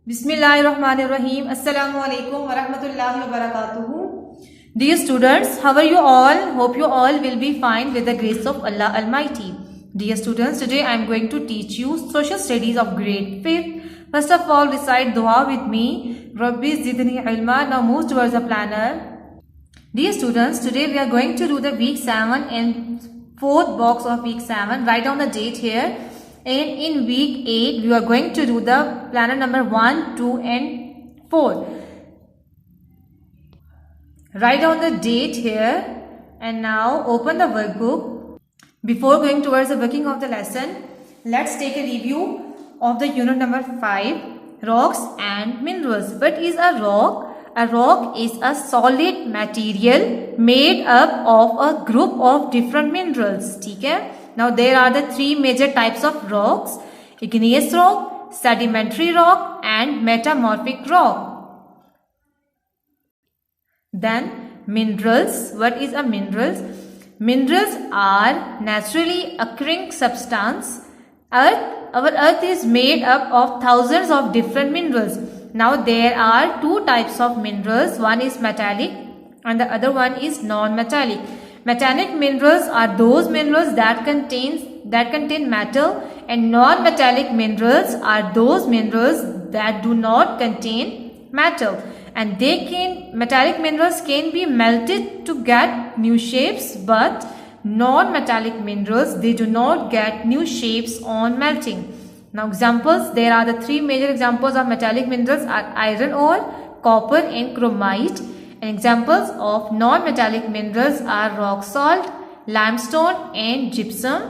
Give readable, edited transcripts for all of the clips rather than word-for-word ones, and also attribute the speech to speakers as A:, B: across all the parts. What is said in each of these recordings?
A: Bismillahirrahmanirrahim. Assalamu alaikum wa rahmatullahi wa barakatuhu. Dear students, how are you all? Hope you all will be fine with the grace of Allah Almighty. Dear students, today I am going to teach you social studies of grade 5th. First of all, recite dua with me. Rabbi zidni ilma. Now move towards the planner. Dear students, today we are going to do the week 7 and 4th box of week 7. Write down the date here. And in week 8, we are going to do the planner number 1, 2 and 4. Write down the date here. And now open the workbook. Before going towards the working of the lesson, let's take a review of the unit number 5, rocks and minerals. What is a rock? A rock is a solid material made up of a group of different minerals. ठीक है? Now there are the 3 major types of rocks: igneous rock, sedimentary rock and metamorphic rock. Then minerals. What is a minerals? Minerals are naturally occurring substance. Our earth is made up of thousands of different minerals. Now there are 2 types of minerals. One is metallic and the other one is non-metallic. Metallic minerals are those minerals that contain metal, and non-metallic minerals are those minerals that do not contain metal. And metallic minerals can be melted to get new shapes, but non-metallic minerals, they do not get new shapes on melting. Now examples, there are the 3 major examples of metallic minerals are iron ore, copper and chromite. And examples of non-metallic minerals are rock salt, limestone and gypsum.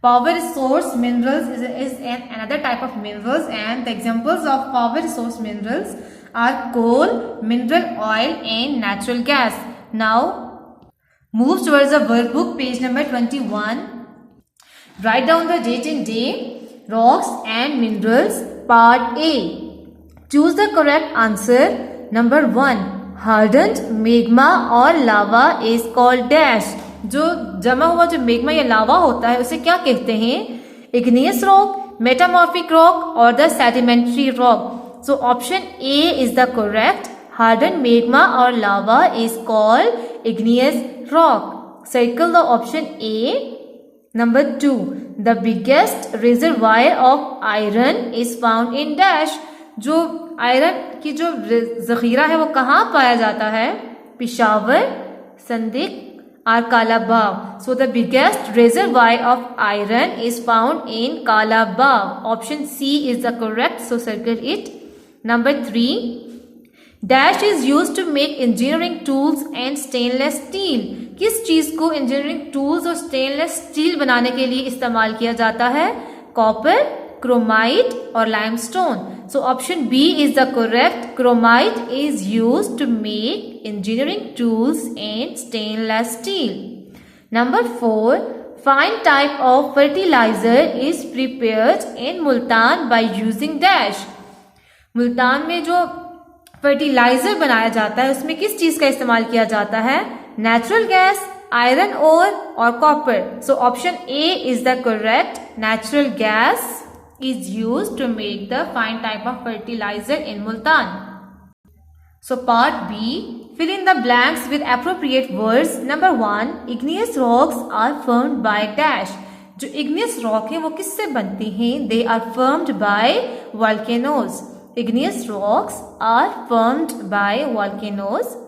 A: Power source minerals is another type of minerals, and the examples of power source minerals are coal, mineral oil and natural gas. Now move towards the workbook, page number 21. Write down the date and day. Rocks and minerals, part A. Choose the correct answer. Number 1. Hardened magma और लावा is called dash. जो जमा हुआ जो मेग्मा या लावा होता है उसे क्या कहते हैं? Igneous rock, metamorphic rock or the sedimentary rock. So option A is the correct. Hardened magma or lava is called igneous rock. Circle the option A. Number 2. The biggest reservoir of iron is found in dash. जो iron की जो जखीरा है वो कहाँ पाया जाता है? पिशावर, संदिक और Kalabagh. So the biggest reservoir of iron is found in Kalabagh. Option C is the correct, so circle it. Number 3. Dash is used to make engineering tools and stainless steel. किस चीज को इंजीनियरिंग टूल्स और stainless steel बनाने के लिए इस्तेमाल किया जाता है? कॉपर, क्रोमाइट और limestone. So option B is the correct. Chromite is used to make engineering tools and stainless steel. Number 4. Fine type of fertilizer is prepared in Multan by using dash. Multan में जो fertiliser बनाया जाता है उसमें किस चीज का इस्तेमाल किया जाता है? नेचुरल गैस, आयरन ओर और copper. So option A is the correct. Natural gas is used to make the fine type of fertilizer in Multan. So part B, fill in the blanks with appropriate words. Number 1, igneous rocks are formed by dash. जो igneous rock है वो किससे बनती हैं? They are formed by volcanoes. Igneous rocks are formed by volcanoes.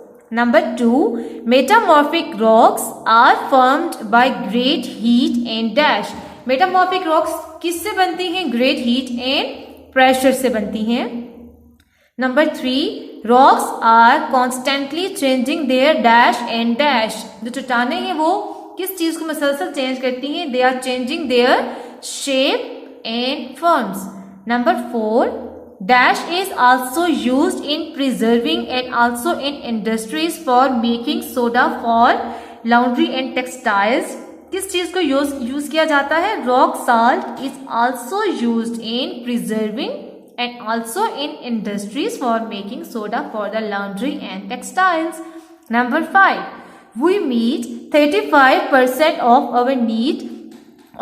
A: Number 2, metamorphic rocks are formed by great heat and dash. Metamorphic rocks किससे बनती हैं? Great heat and pressure से बनती हैं. Number 3, rocks are constantly changing their dash and dash. जो चट्टाने हैं वो किस चीज को मुसलसल चेंज करती हैं? They are changing their shape and forms. Number 4, dash is also used in preserving and also in industries for making soda for laundry and textiles. किस चीज को यूज किया जाता है? Rock salt is also used in preserving and also in industries for making soda for the laundry and textiles. Number 5, we meet 35% of our need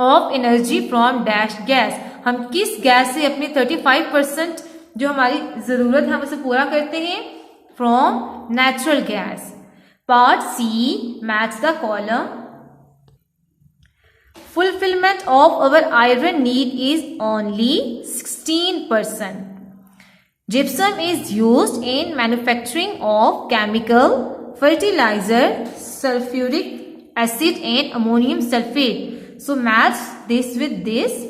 A: of energy from dash gas. हम किस gas से अपनी 35% जो हमारी जरूरत है हम उसे पूरा करते हैं from natural gas. Part C, match the column. Fulfillment of our iron need is only 16%. Gypsum is used in manufacturing of chemical, fertilizer, sulfuric acid and ammonium sulfate. So match this with this,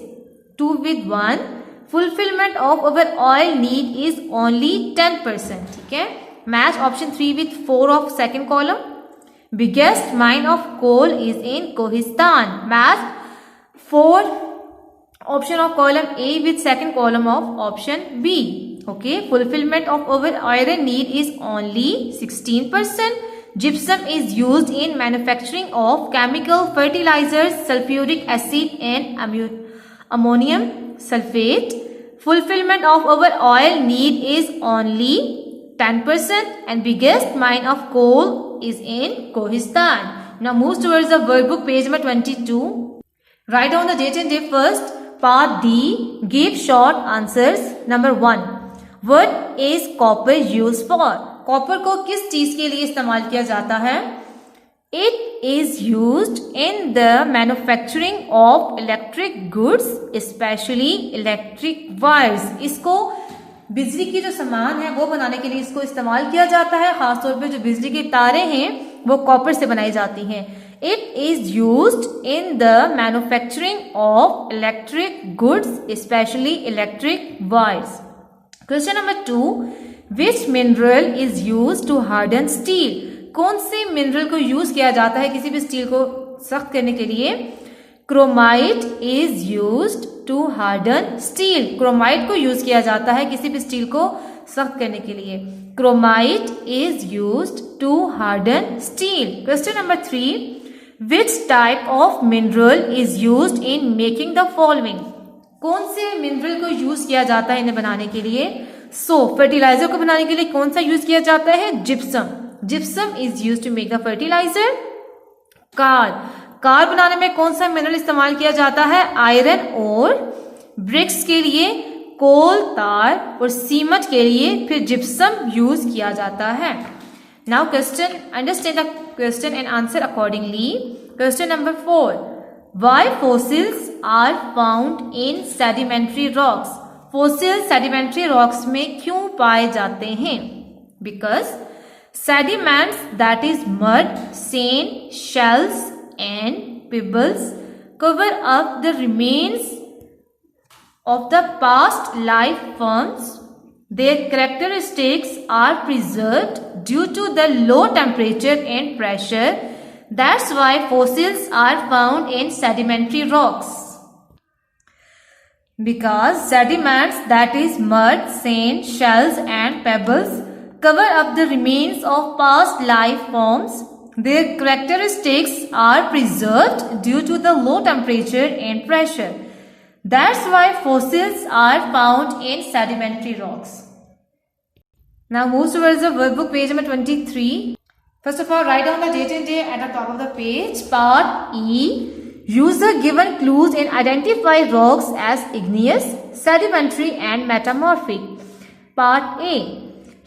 A: 2 with 1. Fulfillment of our oil need is only 10%. ठीक है, match option 3 with 4 of second column. Biggest mine of coal is in Kohistan. Match 4 option of column A with second column of option B. Okay, fulfillment of our iron need is only 16%. Gypsum is used in manufacturing of chemical, fertilizers, sulfuric acid and ammonium sulfate. Fulfillment of our oil need is only 10% and biggest mine of coal is in Kohistan. Now move towards the workbook page number 22. Write down the date and day first. Part D. Give short answers. Number 1. What is copper used for? Copper को किस चीज के लिए इस्तेमाल किया जाता है? It is used in the manufacturing of electric goods, especially electric wires. इसको बिजली की जो सामान है वो बनाने के लिए इसको इस्तेमाल किया जाता है। खासतौर पे जो बिजली की तारें हैं वो कॉपर से बनाई जाती हैं। It is used in the manufacturing of electric goods, especially electric wires. Question number 2. Which mineral is used to harden steel? कौन से मिनरल को यूज किया जाता है किसी भी स्टील को सख्त करने के लिए? Chromite is used to harden steel. Chromite को यूज किया जाता है किसी भी स्टील को सख्त करने के लिए। Chromite is used to harden steel. Question number 3. Which type of mineral is used in making the following? कौन से मिनरल को यूज किया जाता है इन्हें बनाने के लिए? फर्टिलाइजर को बनाने के लिए कौन सा यूज किया जाता है? Gypsum. Gypsum is use to make the fertiliser. Car बनाने में कौन सा मिनरल इस्तेमाल किया जाता है? आयरन और। ब्रिक्स के लिए कोल, तार और सीमेंट के लिए फिर जिप्सम यूज किया जाता है। Now question, understand the question and answer accordingly. Question number 4. Why fossils are found in sedimentary rocks? Fossils sedimentary rocks में क्यों पाए जाते हैं? Because sediments, that is mud, sand, shells and pebbles cover up the remains of the past life forms. Their characteristics are preserved due to the low temperature and pressure. That's why fossils are found in sedimentary rocks. Because sediments, that is mud, sand, shells and pebbles cover up the remains of past life forms. Their characteristics are preserved due to the low temperature and pressure. That's why fossils are found in sedimentary rocks. Now move towards the workbook page number 23. First of all, write down the date and day at the top of the page. Part E. Use the given clues and identify rocks as igneous, sedimentary and metamorphic. Part A.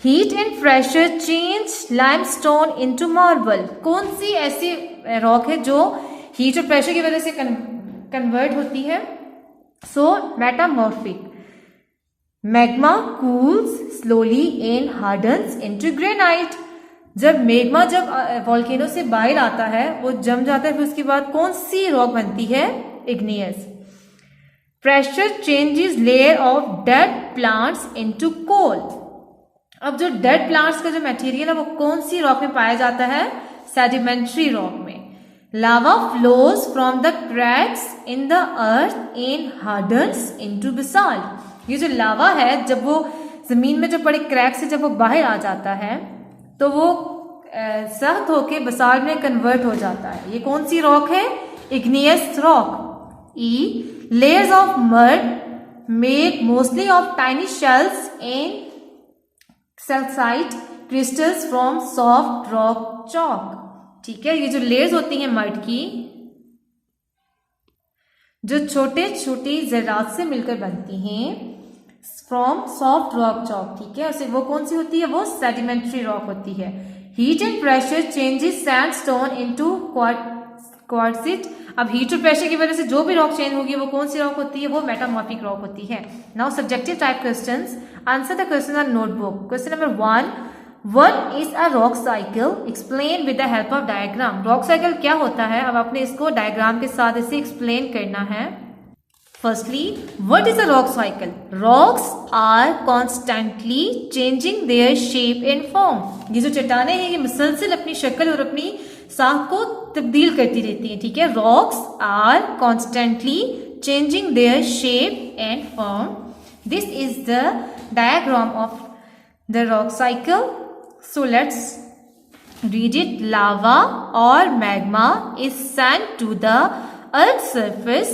A: Heat and pressure change limestone into marble. कौन सी ऐसी rock है जो heat और pressure की वजह से convert होती है? Metamorphic. Magma cools slowly and hardens into granite. जब मैग्मा वॉल्केनो से बाहर आता है वो जम जाता है, फिर उसके बाद कौन सी रॉक बनती है? Igneous. Pressure changes layer of dead plants into coal. अब जो डेड प्लांट्स का जो मटेरियल है वो कौन सी रॉक में पाया जाता है? सेडिमेंट्री रॉक में। लावा flows from the cracks in the earth and hardens into basalt. ये जो लावा है जब वो जमीन में जो पड़े क्रैक से जब वो बाहर आ जाता है तो वो सख्त होके बेसाल्ट में कन्वर्ट हो जाता है। ये कौन सी रॉक है? Igneous rock. E. Layers of mud made mostly of tiny shells and calcite crystals from soft rock chalk. ठीक है, ये जो लेयर्स होती हैं मड की जो छोटे छोटे ज़रात से मिलकर बनती हैं फ्रॉम सॉफ्ट रॉक चॉक, ठीक है। उसे वो कौन सी होती है, वो सेडिमेंट्री रॉक होती है। Heat and pressure changes sandstone into quartzite. अब हीट और प्रेशर की वजह से जो भी रॉक चेंज होगी वो कौन सी रॉक होती है, वो मेटामॉर्फिक रॉक होती है। Now subjective type questions, answer the question on notebook. Question number 1, what is a rock cycle, explain with the help of diagram. Rock cycle क्या होता है, अब आपने इसको डायग्राम के साथ इसे एक्सप्लेन करना है। Firstly, what is a rock cycle? Rocks are constantly changing their shape and form. ये जो चट्टानें हैं ये मुसलसल अपनी शक्ल और अपनी साख को तब्दील करती रहती हैं, ठीक है। Rocks are constantly changing their shape and form. This is the diagram of the rock cycle. So let's read it. Lava or magma is sent to the Earth's surface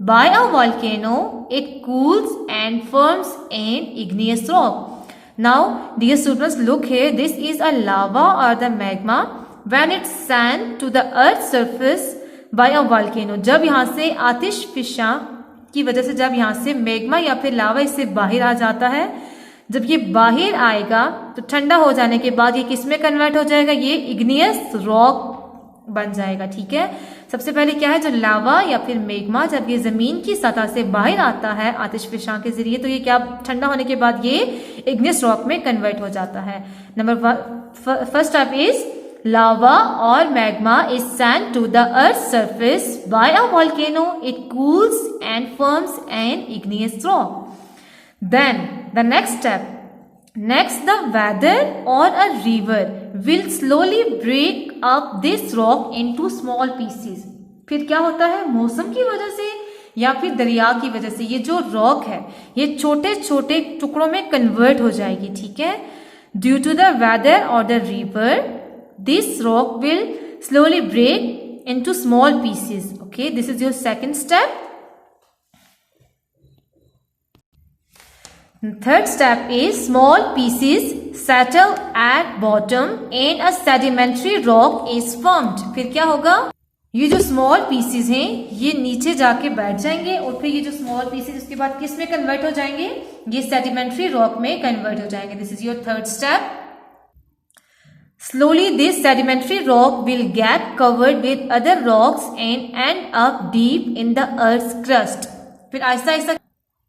A: by a volcano. It cools and forms an igneous rock. Now, dear students, look here. This is a lava or the magma when it's sent to the Earth's surface by a volcano. जब यहाँ से आतिशफिशा की वजह से जब यहाँ से magma या फिर लावा इससे बाहर आ जाता है, जब ये बाहर आएगा तो ठंडा हो जाने के बाद ये किस में कन्वर्ट हो जाएगा, ये इग्नियस रॉक बन जाएगा, ठीक है। सबसे पहले क्या है, जो लावा या फिर मैग्मा जब ये जमीन की सतह से बाहर आता है आतिशफिशा के जरिए, तो ये क्या ठंडा होने के बाद ये इग्नियस रॉक में कन्वर्ट हो जाता है। Number first step is lava or magma is sent to the Earth's surface by a volcano. It cools and forms an igneous rock. Then the next step. Next, the weather or a river will slowly break up this rock into small pieces. फिर क्या होता है, मौसम की वजह से या फिर दरिया की वजह से ये जो रॉक है ये छोटे छोटे टुकड़ों में कन्वर्ट हो जाएगी, ठीक है। ड्यू टू द वेदर और the river, this rock will slowly break into small pieces. Okay, this is your second step. Third step is small pieces settle at bottom and a sedimentary rock is formed. फिर क्या होगा, ये जो small pieces हैं ये नीचे जाके बैठ जाएंगे और फिर ये जो स्मॉल पीसेस उसके बाद किस में कन्वर्ट हो जाएंगे, ये सेडिमेंट्री रॉक में कन्वर्ट हो जाएंगे। This is your third step. Slowly, this sedimentary rock will get covered with other rocks and end up deep in the Earth's crust. फिर आहिस्ता आहिस्ता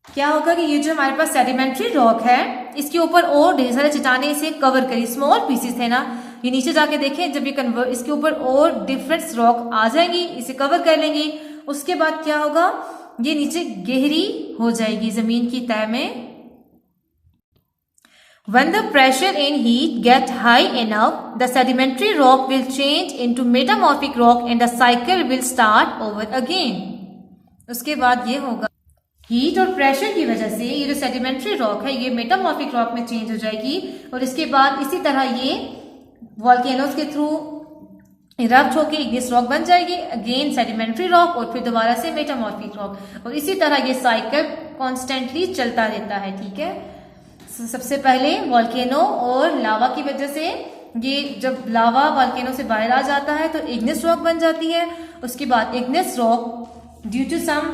A: क्या होगा कि ये जो हमारे पास सेडिमेंट्री रॉक है इसके ऊपर और ढेर सारे चट्टानें इसे कवर करी, स्मॉल पीसेस थे ना, ये नीचे जाके देखें जब ये कन्वर्ट इसके ऊपर और डिफरेंट रॉक आ जाएंगी, इसे कवर कर लेंगी। उसके बाद क्या होगा, ये नीचे गहरी हो जाएगी जमीन की तह में। When the pressure and heat get high enough, the sedimentary rock will change into metamorphic rock and the cycle will start over again. उसके बाद ये होगा, हीट और प्रेशर की वजह से ये जो सेडिमेंट्री रॉक है ये मेटामॉर्फिक रॉक में चेंज हो जाएगी और इसके बाद इसी तरह ये वॉल्केनोज के थ्रू इरप्ट होकर इग्नियस रॉक बन जाएगी, अगेन सेडिमेंट्री रॉक और फिर दोबारा से मेटामॉर्फिक रॉक, और इसी तरह ये साइकिल कॉन्स्टेंटली चलता रहता है, ठीक है। सबसे पहले वॉल्केनो और लावा की वजह से ये जब लावा वॉल्केनो से बाहर आ जाता है तो इग्नियस रॉक बन जाती है। उसके बाद igneous rock due to some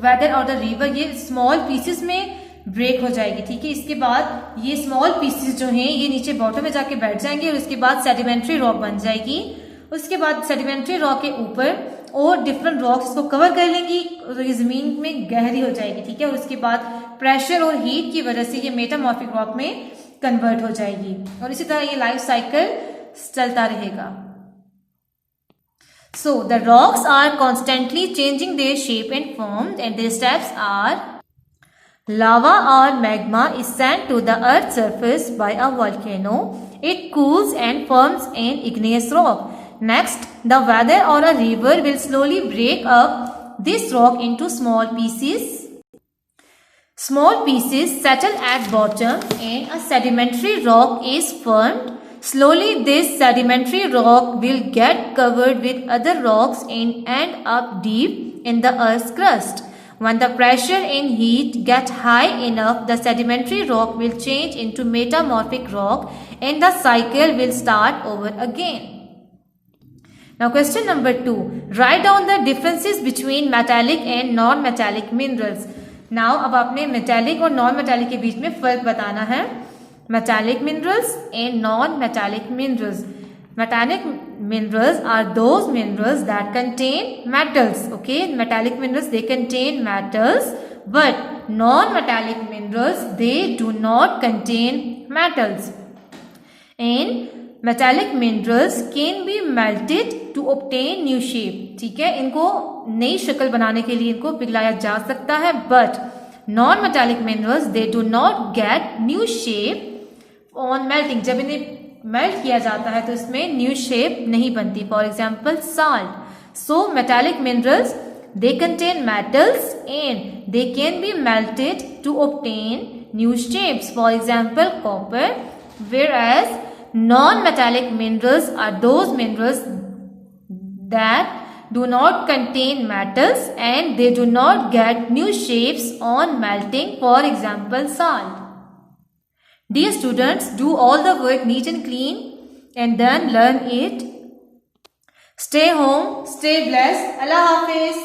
A: weather और द रिवर ये स्मॉल पीसेस में ब्रेक हो जाएगी, ठीक है। इसके बाद ये स्मॉल पीसेस जो हैं ये नीचे बॉटम में जाके बैठ जाएंगे और उसके बाद सेडिमेंट्री रॉक बन जाएगी। उसके बाद सेडिमेंट्री रॉक के ऊपर और डिफरेंट रॉक्स को कवर कर लेंगी और ये जमीन में गहरी हो जाएगी, ठीक है। और उसके बाद प्रेशर और हीट की वजह से ये मेटामॉर्फिक रॉक में कन्वर्ट हो जाएगी और इसी तरह ये लाइफ साइकिल चलता रहेगा। So the rocks are constantly changing their shape and form and their steps are lava or magma is sent to the earth's surface by a volcano. It cools and forms an igneous rock. Next, the weather or a river will slowly break up this rock into small pieces. Small pieces settle at bottom and a sedimentary rock is formed. Slowly, this sedimentary rock will get covered with other rocks and end up deep in the earth's crust. When the pressure and heat get high enough, the sedimentary rock will change into metamorphic rock and the cycle will start over again. Now question number 2. Write down the differences between metallic and non-metallic minerals. Now अब आपने metallic और non metallic के बीच में फर्क बताना है. Metallic minerals and non metallic minerals. Metallic minerals are those minerals that contain metals. Okay, metallic minerals, they contain metals, but non-metallic minerals, they do not contain metals. And metallic minerals can be melted to obtain new shape. ठीक है, इनको नई शक्ल बनाने के लिए इनको पिघलाया जा सकता है, but non-metallic minerals, they do not get new shape on melting. जब इन्हें मेल्ट किया जाता है तो इसमें न्यू शेप नहीं बनती. For example salt. So metallic minerals, they contain metals and they can be melted to obtain new shapes. For example copper. Whereas non metallic minerals are those minerals that do not contain metals and they do not get new shapes on melting. For example salt. Dear students, do all the work neat and clean and then learn it. Stay home, stay blessed. Allah Hafiz.